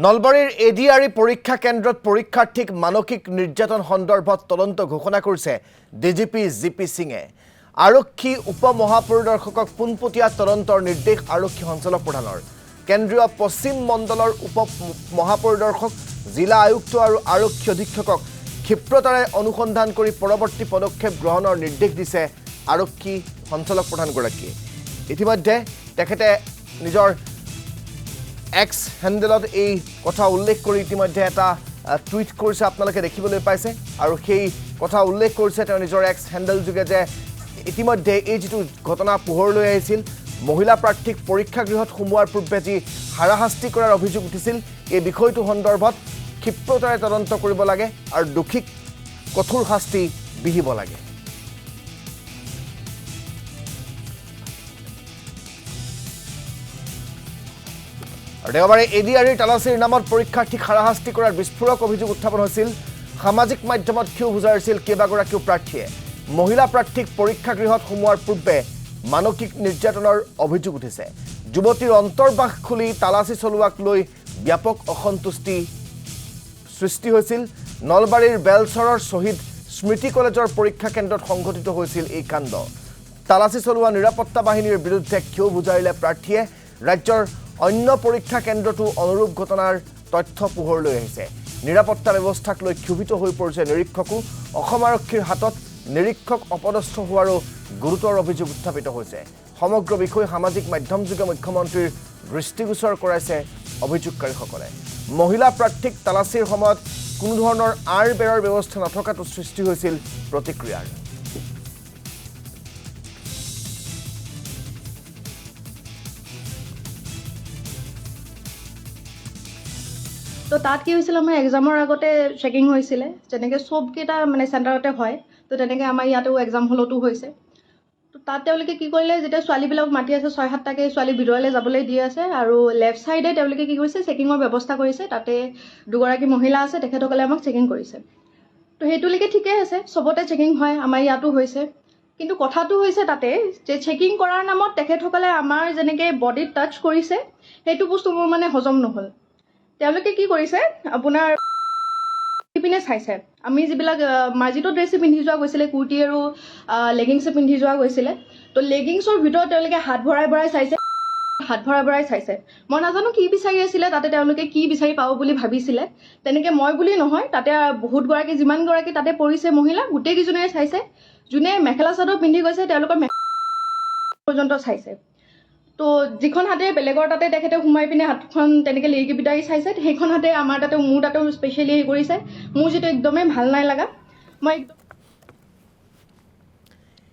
নলবাৰীৰ এডিআৰই পৰীক্ষা কেন্দ্ৰত পৰীক্ষাৰ্থীক মানসিক নিৰ্যাতন সন্দৰ্ভত তদন্ত ঘোষণা কৰিছে ডিজিপি জিপি সিঙে। আৰক্ষী উপ মহাপৰিদৰ্শকক পোনপটীয়া তদন্তৰ নিৰ্দেশ আৰক্ষী সঞ্চালক প্ৰধানৰ। কেন্দ্ৰীয় পশ্চিম মণ্ডলৰ উপ মহাপৰিদৰ্শক, জিলা আয়ুক্ত আৰু আৰক্ষী অধীক্ষকক ক্ষিপ্ৰতাৰে অনুসন্ধান কৰি পৰৱৰ্তী পদক্ষেপ গ্ৰহণৰ নিৰ্দেশ দিছে আৰক্ষী সঞ্চালক প্ৰধানগৰাকীয়ে। ইতিমধ্যে তেখেতে নিজৰ এক্স হেণ্ডেলত এই কথা উল্লেখ কৰি ইতিমধ্যে এটা টুইট কৰিছে, আপোনালোকে দেখিবলৈ পাইছে। আৰু সেই কথা উল্লেখ কৰিছে তেওঁ নিজৰ এক্স হেণ্ডেল যোগে যে ইতিমধ্যে এই যিটো ঘটনা পোহৰলৈ আহিছিল, মহিলা প্ৰাৰ্থীক পৰীক্ষাগৃহত সোমোৱাৰ পূৰ্বে যি হাৰাশাস্তি কৰাৰ অভিযোগ উঠিছিল, এই বিষয়টো সন্দৰ্ভত ক্ষিপ্ৰতাৰে তদন্ত কৰিব লাগে আৰু দোষীক কঠোৰ শাস্তি বিহিব লাগে। দেওবাৰে এডিআৰইৰ তালাচীৰ নামত পৰীক্ষাৰ্থীক হাৰাশাস্তি কৰাৰ বিস্ফোৰক অভিযোগ উত্থাপন হৈছিল। সামাজিক মাধ্যমত ক্ষোভ উজাৰিছিল কেইবাগৰাকীও প্ৰাৰ্থীয়ে। মহিলা প্ৰাৰ্থীক পৰীক্ষাগৃহত সোমোৱাৰ পূৰ্বে মানসিক নিৰ্যাতনৰ অভিযোগ উঠিছে। যুৱতীৰ অন্তৰ্বাস খুলি তালাচী চলোৱাক লৈ ব্যাপক অসন্তুষ্টি সৃষ্টি হৈছিল। নলবাৰীৰ বেলচৰৰ শ্বহীদ স্মৃতি কলেজৰ পৰীক্ষা কেন্দ্ৰত সংঘটিত হৈছিল এই কাণ্ড। তালাচী চলোৱা নিৰাপত্তা বাহিনীৰ বিৰুদ্ধে ক্ষোভ উজাৰিলে প্ৰাৰ্থীয়ে। ৰাজ্যৰ অন্য পৰীক্ষা কেন্দ্ৰতো অনুৰূপ ঘটনাৰ তথ্য পোহৰলৈ আহিছে। নিৰাপত্তা ব্যৱস্থাক লৈ ক্ষোভিত হৈ পৰিছে নিৰীক্ষকো। অসম আৰক্ষীৰ হাতত নিৰীক্ষক অপদস্থ হোৱাৰো গুৰুতৰ অভিযোগ উত্থাপিত হৈছে। সমগ্ৰ বিষয় সামাজিক মাধ্যমযোগে মুখ্যমন্ত্ৰীৰ দৃষ্টিগোচৰ কৰাইছে অভিযোগকাৰীসকলে। মহিলা প্ৰাৰ্থীক তালাচীৰ সময়ত কোনো ধৰণৰ আঁৰ বেৰৰ ব্যৱস্থা নথকাটো সৃষ্টি হৈছিল প্ৰতিক্ৰিয়াৰ। তো তাত কি হৈছিল, আমাৰ এক্সামৰ আগতে চেকিং হৈছিলে, যেনেকৈ চবকেইটা মানে চেণ্টাৰতে হয়। তো তেনেকৈ আমাৰ ইয়াতেও এক্সাম হলতো হৈছে। তো তাত তেওঁলোকে কি কৰিলে, যেতিয়া ছোৱালীবিলাকক মাতি আছে ৬-৭টাকৈ ছোৱালী ভিতৰলৈ যাবলৈ দি আছে, আৰু লেফ্ট ছাইডে তেওঁলোকে কি কৰিছে, চেকিঙৰ ব্যৱস্থা কৰিছে। তাতে দুগৰাকী মহিলা আছে, তেখেতসকলে আমাক চেকিং কৰিছে। তো সেইটোলৈকে ঠিকেই আছে, চবতে চেকিং হয়, আমাৰ ইয়াতো হৈছে। কিন্তু কথাটো হৈছে তাতে যে চেকিং কৰাৰ নামত তেখেতসকলে আমাৰ যেনেকৈ বডিত টাচ কৰিছে, সেইটো বস্তু মোৰ মানে হজম নহ'ল। তেওঁলোকে কি কৰিছে, আপোনাৰ পিনে চাইছে। আমি যিবিলাক মাৰ্জিত ড্ৰেছে পিন্ধি যোৱা গৈছিলে, কুৰ্তি আৰু লেগিংছে পিন্ধি যোৱা গৈছিলে, তো লেগিংছৰ ভিতৰত তেওঁলোকে হাত ভৰাই ভৰাই চাইছে। মই নাজানো কি বিচাৰি আছিলে তাতে, তেওঁলোকে কি বিচাৰি পাব বুলি ভাবিছিলে। তেনেকৈ মই বুলি নহয়, তাতে বহুতগৰাকী যিমানগৰাকী তাতে পৰিছে মহিলা, গোটেইকেইজনেই চাইছে। যোনে মেখেলা চাদৰ পিন্ধি গৈছে তেওঁলোকৰ পৰ্যন্ত চাইছে। তো যিখন হাতে বেলেগৰ তাতে তেখেতে সোমাই পিনে হাতখন তেনেকৈ লেৰিকি পিটাই চাইছে, সেইখন হাতে আমাৰ তাতে মোৰ তাতেও স্পেচিয়েলি হেৰি কৰিছে। মোৰ যিটো একদমেই ভাল নাই লগা, মই একদম